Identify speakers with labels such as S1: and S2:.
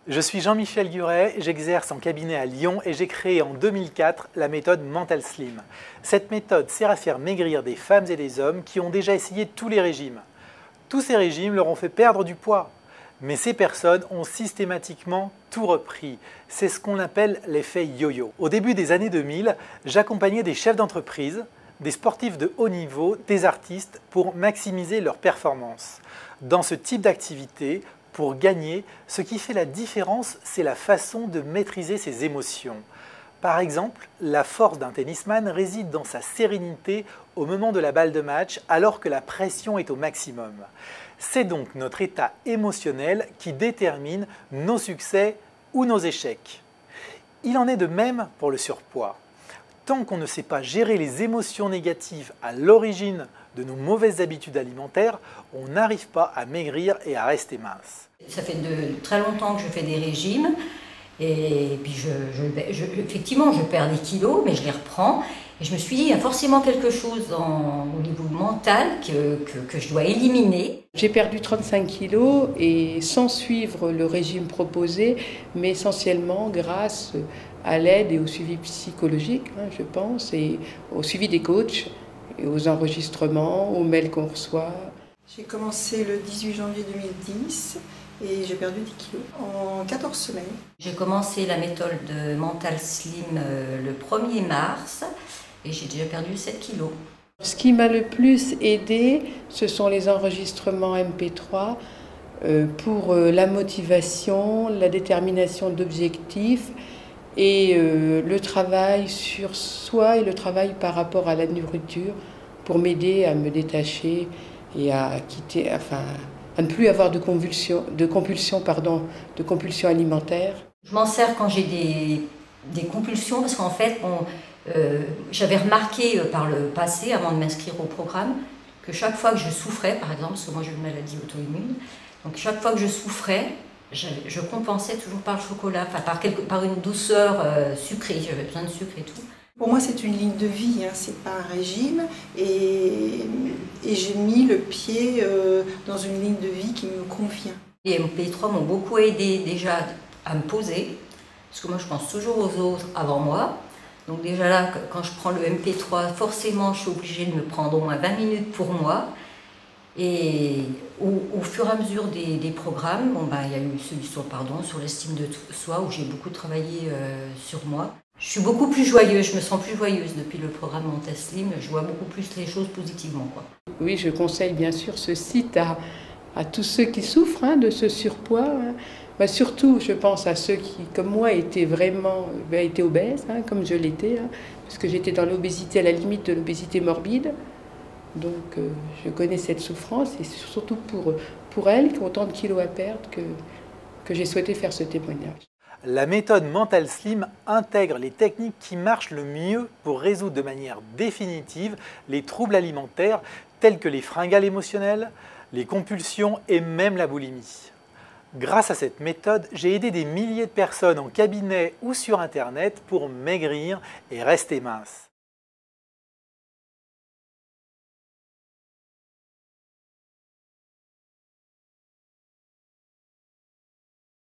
S1: Je suis Jean-Michel Guret, j'exerce en cabinet à Lyon et j'ai créé en 2004 la méthode Mental Slim. Cette méthode sert à faire maigrir des femmes et des hommes qui ont déjà essayé tous les régimes. Tous ces régimes leur ont fait perdre du poids. Mais ces personnes ont systématiquement tout repris. C'est ce qu'on appelle l'effet yo-yo. Au début des années 2000, j'accompagnais des chefs d'entreprise, des sportifs de haut niveau, des artistes pour maximiser leurs performances. Dans ce type d'activité, pour gagner, ce qui fait la différence, c'est la façon de maîtriser ses émotions. Par exemple, la force d'un tennisman réside dans sa sérénité au moment de la balle de match alors que la pression est au maximum. C'est donc notre état émotionnel qui détermine nos succès ou nos échecs. Il en est de même pour le surpoids. Tant qu'on ne sait pas gérer les émotions négatives à l'origine de nos mauvaises habitudes alimentaires, on n'arrive pas à maigrir et à rester mince.
S2: Ça fait très longtemps que je fais des régimes et puis effectivement je perds des kilos mais je les reprends et je me suis dit il y a forcément quelque chose au niveau mental que je dois éliminer.
S3: J'ai perdu 35 kilos et sans suivre le régime proposé, mais essentiellement grâce à l'aide et au suivi psychologique, je pense, et au suivi des coachs, et aux enregistrements, aux mails qu'on reçoit.
S4: J'ai commencé le 18 janvier 2010 et j'ai perdu 10 kilos en 14 semaines.
S2: J'ai commencé la méthode de Mental Slim le 1er mars et j'ai déjà perdu 7 kilos.
S3: Ce qui m'a le plus aidé, ce sont les enregistrements MP3 pour la motivation, la détermination d'objectifs et le travail sur soi et le travail par rapport à la nourriture pour m'aider à me détacher et à quitter, à ne plus avoir de compulsion alimentaire.
S2: Je m'en sers quand j'ai des compulsions parce qu'en fait, j'avais remarqué par le passé, avant de m'inscrire au programme, que chaque fois que je souffrais, par exemple, parce que moi j'ai une maladie auto-immune, donc chaque fois que je souffrais, je compensais toujours par le chocolat, par une douceur sucrée, j'avais besoin de sucre et tout.
S4: Pour moi c'est une ligne de vie, c'est pas un régime et j'ai mis le pied dans une ligne de vie qui me convient.
S2: Les MP3 m'ont beaucoup aidé déjà à me poser, parce que moi je pense toujours aux autres avant moi. Donc déjà là, quand je prends le MP3, forcément je suis obligée de me prendre au moins 20 minutes pour moi. Et au fur et à mesure des programmes, il y a eu celui sur l'estime de soi où j'ai beaucoup travaillé sur moi. Je suis beaucoup plus joyeuse, je me sens plus joyeuse depuis le programme Mental Slim, je vois beaucoup plus les choses positivement, quoi.
S3: Oui, je conseille bien sûr ce site à tous ceux qui souffrent de ce surpoids. Surtout, je pense à ceux qui, comme moi, étaient obèses, comme je l'étais, parce que j'étais dans l'obésité, à la limite de l'obésité morbide. Donc, je connais cette souffrance et c'est surtout pour elles qui ont tant de kilos à perdre que j'ai souhaité faire ce témoignage.
S1: La méthode Mental Slim intègre les techniques qui marchent le mieux pour résoudre de manière définitive les troubles alimentaires tels que les fringales émotionnelles, les compulsions et même la boulimie. Grâce à cette méthode, j'ai aidé des milliers de personnes en cabinet ou sur Internet pour maigrir et rester mince.